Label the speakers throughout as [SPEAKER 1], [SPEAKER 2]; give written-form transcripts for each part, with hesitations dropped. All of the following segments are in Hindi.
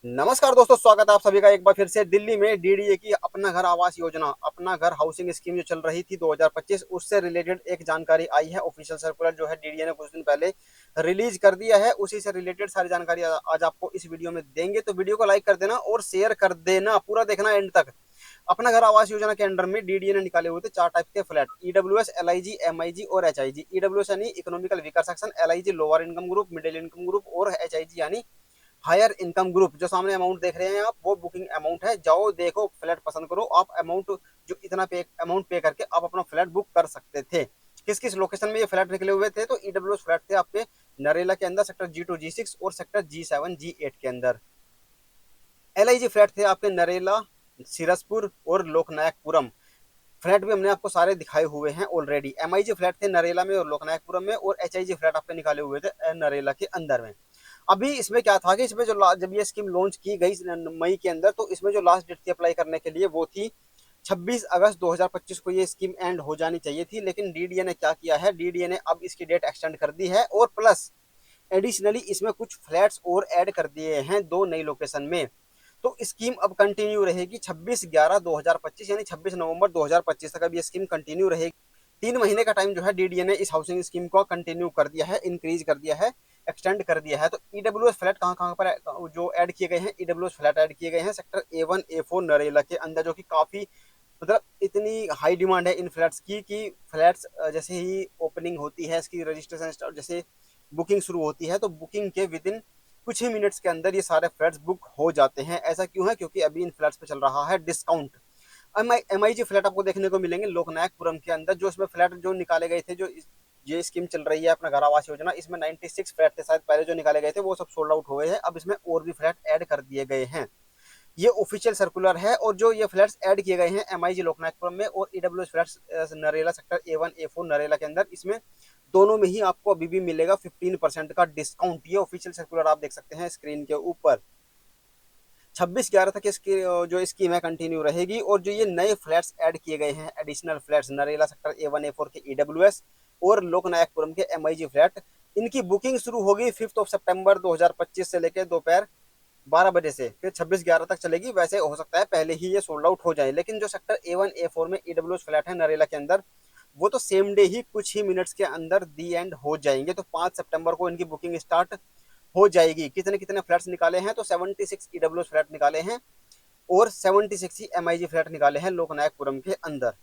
[SPEAKER 1] नमस्कार दोस्तों, स्वागत है आप सभी का एक बार फिर से। दिल्ली में डीडीए की अपना घर आवास योजना, अपना घर हाउसिंग स्कीम जो चल रही थी 2025, उससे रिलेटेड एक जानकारी आई है। ऑफिशियल सर्कुलर जो है डीडीए ने कुछ दिन पहले रिलीज कर दिया है। उसी से रिलेटेड सारी जानकारी आज आपको इस वीडियो में देंगे, तो वीडियो को लाइक कर देना और शेयर कर देना, पूरा देखना एंड तक। अपना घर आवास योजना के अंडर में डीडीए ने निकाले हुए थे 4 टाइप के फ्लैट: ईडब्ल्यूएस, एलआईजी, एमआईजी और एचआईजी। ईडब्ल्यूएस यानी economical weaker section, LIG lower income group, middle income group और एचआईजी यानी हायर इनकम ग्रुप। जो सामने अमाउंट देख रहे हैं आप, वो बुकिंग अमाउंट है। जाओ देखो, फ्लैट पसंद करो। आप अमाउंट जो इतना पे अमाउंट पे करके आप अपना फ्लैट बुक कर सकते थे। किस किस लोकेशन में ये फ्लैट निकले हुए थे? तो ईडब्ल्यूएस फ्लैट थे आपके नरेला के अंदर, सेक्टर G2 G6 और सेक्टर G7 G8 के अंदर। एलआईजी फ्लैट थे आपके नरेला, सिरसपुर और लोकनायकपुरम। फ्लैट भी हमने आपको सारे दिखाए हुए हैं ऑलरेडी। एमआईजी फ्लैट थे नरेला में और लोकनायकपुरम में, और एचआईजी फ्लैट आपके निकाले हुए थे नरेला के अंदर में। अभी इसमें क्या था कि इसमें जो जब ये स्कीम लॉन्च की गई मई के अंदर, तो इसमें जो लास्ट डेट थी अप्लाई करने के लिए, वो थी 26 अगस्त 2025 को। ये स्कीम एंड हो जानी चाहिए थी, लेकिन डीडीए ने क्या किया है, डीडीए ने अब इसकी डेट एक्सटेंड कर दी है, और प्लस एडिशनली इसमें कुछ फ्लैट्स और ऐड कर दिए हैं 2 नई लोकेशन में। तो स्कीम अब कंटिन्यू रहेगी 26/11/2025, यानी 26 नवंबर 2025 तक अब ये स्कीम कंटिन्यू रहेगी। 3 महीने का टाइम जो है डीडीए ने इस हाउसिंग स्कीम को कंटिन्यू कर दिया है, इंक्रीज कर दिया है, एक्सटेंड कर दिया है। तो ईडब्ल्यूएस फ्लैट कहाँ कहाँ पर जो ऐड किए गए हैं, ईडब्ल्यूएस फ्लैट ऐड किए गए हैं सेक्टर A1 A4 नरेला के अंदर, जो कि काफी मतलब इतनी हाई डिमांड है इन फ्लैट्स की कि फ्लैट्स जैसे ही ओपनिंग होती है, इसकी रजिस्ट्रेशन स्टार्ट, जैसे बुकिंग शुरू होती है, तो बुकिंग के विद इन कुछ ही मिनट्स के अंदर ये सारे फ्लैट्स बुक हो जाते हैं। ऐसा क्यों है? क्योंकि अभी इन फ्लैट्स पे चल रहा है डिस्काउंट। एमआईजी फ्लैट आपको देखने को मिलेंगे लोकनायकपुरम के अंदर। जो इसमें फ्लैट जो निकाले गए थे, जो ये स्कीम चल रही है अपना घर आवास योजना, इसमें 96 फ्लैट थे शायद पहले जो निकाले गए थे, वो सब सोल्ड आउट हो गए हैं। अब इसमें और भी फ्लैट ऐड कर दिए गए हैं। ये ऑफिशियल सर्कुलर है। और जो ये फ्लैट्स ऐड किए गए हैं एमआईजी लोकनायकपुरम में और EWS flats Narela sector A1 A4 Narela के अंदर, इसमें दोनों में ही आपको अभी भी मिलेगा 15% का डिस्काउंट। ये ऑफिशियल सर्कुलर आप देख सकते हैं स्क्रीन के ऊपर। 26/11 तक इसकी जो स्कीम है कंटिन्यू रहेगी। और जो ये नए फ्लैट्स ऐड किए गए हैं, additional flats Narela sector A1 A4 के ईडब्ल्यूएस और लोकनायकपुरम के एमआईजी फ्लैट, इनकी बुकिंग शुरू होगी 5 सितंबर 2025 से लेकर दोपहर 12 बजे से, फिर 26/11 तक चलेगी। वैसे हो सकता है पहले ही ये सोल्ड आउट हो जाए, लेकिन जो सेक्टर A1 A4 में ईडब्ल्यूएस फ्लैट है नरेला के अंदर, वो तो सेम डे ही कुछ ही मिनट्स के अंदर दी एंड हो जाएंगे। तो 5 सितंबर को इनकी बुकिंग स्टार्ट हो जाएगी। कितने कितने फ्लैट्स निकाले हैं? तो 76 ईडब्ल्यूएस फ्लैट निकाले हैं और 76 ही एमआईजी फ्लैट निकाले हैं लोकनायकपुरम के अंदर।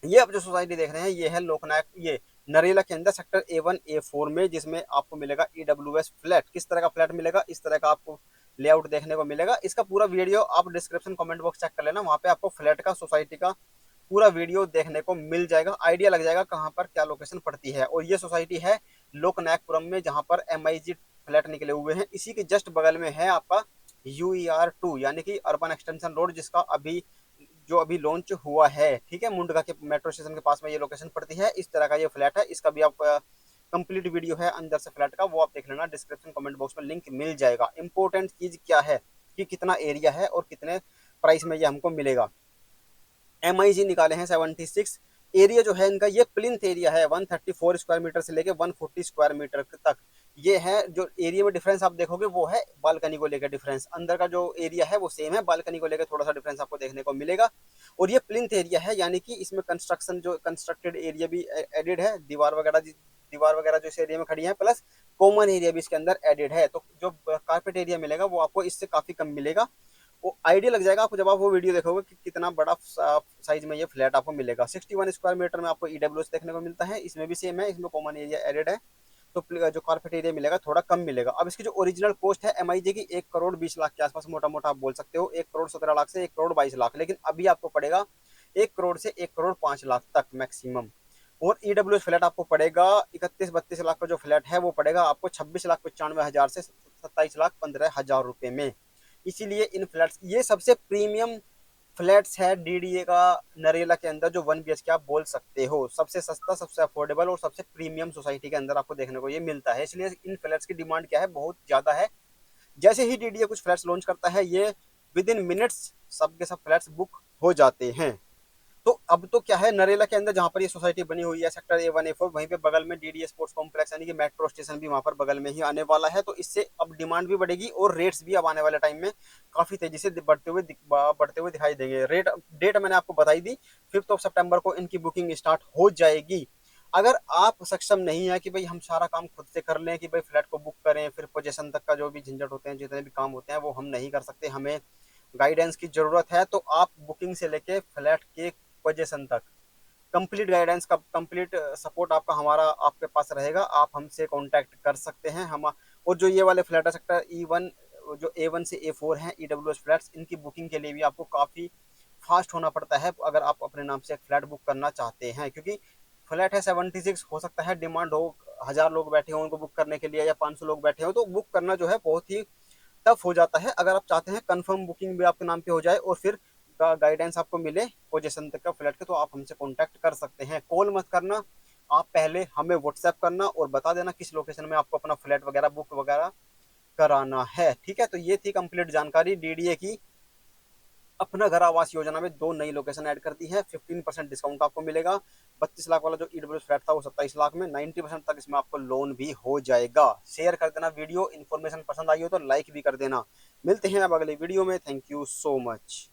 [SPEAKER 1] ये अब जो सोसाइटी देख रहे हैं, ये है लोकनायक, ये नरेला के अंदर सेक्टर A1 A4 में, जिसमें आपको मिलेगा ईडब्ल्यूएस फ्लैट। किस तरह का फ्लैट मिलेगा? इस तरह का आपको लेआउट देखने को मिलेगा। इसका पूरा वीडियो आप डिस्क्रिप्शन कमेंट बॉक्स चेक कर लेना, वहां पे आपको फ्लैट का, सोसाइटी का पूरा वीडियो देखने को मिल जाएगा। आइडिया लग जाएगा कहाँ पर क्या लोकेशन पड़ती है। और ये सोसाइटी है लोकनायकपुरम में, जहां पर एमआईजी फ्लैट निकले हुए हैं। इसी के जस्ट बगल में है आपका UER2 यानी कि अर्बन एक्सटेंशन रोड, जिसका अभी जो अभी लॉन्च हुआ है। ठीक है, मुंडका के मेट्रो स्टेशन के पास में ये लोकेशन पड़ती है। इस तरह का ये फ्लैट है। इसका भी आप कंप्लीट वीडियो है अंदर से फ्लैट का, वो आप देख लेना, डिस्क्रिप्शन कमेंट बॉक्स में लिंक मिल जाएगा। इंपॉर्टेंट चीज क्या है कि कितना एरिया है और कितने प्राइस में ये हमको मिलेगा। एमआईजी निकाले हैं 76। एरिया जो है इनका, ये प्लिंथ एरिया है 134 स्क्वायर मीटर से लेके 140 स्क्वायर मीटर तक। ये है जो एरिया में डिफरेंस आप देखोगे, वो है बालकनी को लेकर डिफरेंस। अंदर का जो एरिया है वो सेम है, बालकनी को लेकर थोड़ा सा डिफरेंस आपको देखने को मिलेगा। और ये प्लिंथ एरिया है, यानी कि इसमें कंस्ट्रक्शन, जो कंस्ट्रक्टेड एरिया भी एडेड है, दीवार वगैरह जो इस एरिया में खड़ी है, प्लस कॉमन एरिया भी इसके अंदर एडेड है। तो जो कारपेट एरिया मिलेगा वो आपको इससे काफी कम मिलेगा। वो आइडिया लग जाएगा आपको जब आप वो वीडियो देखोगे कि कितना बड़ा साइज में ये फ्लैट आपको मिलेगा। 61 स्क्वायर मीटर में आपको ईडब्ल्यूएस देखने को मिलता है। इसमें भी सेम है, इसमें कॉमन एरिया एडेड है। तो जो कारपेट एरिया मिलेगा थोड़ा कम मिलेगा। अब इसकी जो ओरिजिनल कॉस्ट है एमआईजे की 1 करोड़ 20 लाख के आसपास, मोटा मोटा आप बोल सकते हो 1 करोड़ 17 लाख से 1 करोड़ 22 लाख। लेकिन अभी आपको पड़ेगा 1 करोड़ से 1 करोड़ 5 लाख तक मैक्सिमम। और ईडब्ल्यूएस फ्लैट आपको पड़ेगा 31-32 लाख का जो फ्लैट है, वो पड़ेगा आपको 26,95,000 से 27,15,000 रुपए में। इसीलिए इन फ्लैट्स, ये सबसे प्रीमियम फ्लैट्स है डीडीए का नरेला के अंदर, जो 1 BHK आप बोल सकते हो। सबसे सस्ता, सबसे अफोर्डेबल और सबसे प्रीमियम सोसाइटी के अंदर आपको देखने को ये मिलता है। इसलिए इन फ्लैट्स की डिमांड क्या है, बहुत ज्यादा है। जैसे ही डीडीए कुछ फ्लैट्स लॉन्च करता है, ये विद इन मिनट्स सब के सब फ्लैट्स बुक हो जाते हैं। तो अब तो क्या है, नरेला के अंदर जहाँ पर ये सोसाइटी बनी हुई है सेक्टर A1 A4, वहीं पे बगल में डीडीए स्पोर्ट्स कॉम्प्लेक्स यानी कि मेट्रो स्टेशन भी वहाँ पर बगल में ही आने वाला है। तो इससे अब डिमांड भी बढ़ेगी और रेट्स भी अब आने वाले टाइम में काफी तेजी से बढ़ते हुए दिखाई देंगे। रेट डेट मैंने आपको बताई दी, 5 सितंबर को इनकी बुकिंग स्टार्ट हो जाएगी। अगर आप सक्षम नहीं है कि भाई हम सारा काम खुद से कर लें, कि भाई फ्लैट को बुक करें, फिर पोजीशन तक का जो भी झंझट होते हैं, जितने भी काम होते हैं वो हम नहीं कर सकते, हमें गाइडेंस की जरूरत है, तो आप बुकिंग से लेके फ्लैट के पोजीशन तक कंप्लीट गाइडेंस का कंप्लीट सपोर्ट आपका हमारा आपके पास रहेगा। आप हमसे कांटेक्ट कर सकते हैं। हम और जो ये वाले फ्लैट है सेक्टर E1, जो A1 से A4 हैं EWS फ्लैट्स, इनकी बुकिंग के लिए भी आपको काफ़ी फास्ट होना पड़ता है अगर आप अपने नाम से एक फ्लैट बुक करना चाहते हैं, क्योंकि फ्लैट है 76, हो सकता है डिमांड हो 1,000 लोग बैठे हों उनको बुक करने के लिए या 500 लोग बैठे हों, तो बुक करना जो है बहुत ही टफ हो जाता है। अगर आप चाहते हैं कंफर्म बुकिंग भी आपके नाम पे हो जाए और फिर का गाइडेंस आपको मिले पोजीशन तक का फ्लैट के, तो आप हमसे कांटेक्ट कर सकते हैं। कॉल मत करना, आप पहले हमें व्हाट्सएप करना और बता देना किस लोकेशन में आपको अपना फ्लैट वगैरह बुक वगैरह कराना है। ठीक है, तो ये थी कंप्लीट जानकारी डीडीए की। अपना घर आवास योजना में 2 नई लोकेशन ऐड कर दी है, 15% डिस्काउंट आपको मिलेगा। 32 लाख वाला जो ईडब्ल्यू फ्लैट था वो 27 लाख में, 90% तक इसमें आपको लोन भी हो जाएगा। शेयर कर देना वीडियो, इन्फॉर्मेशन पसंद आई हो तो लाइक भी कर देना। मिलते हैं अब अगले वीडियो में। Thank you so much.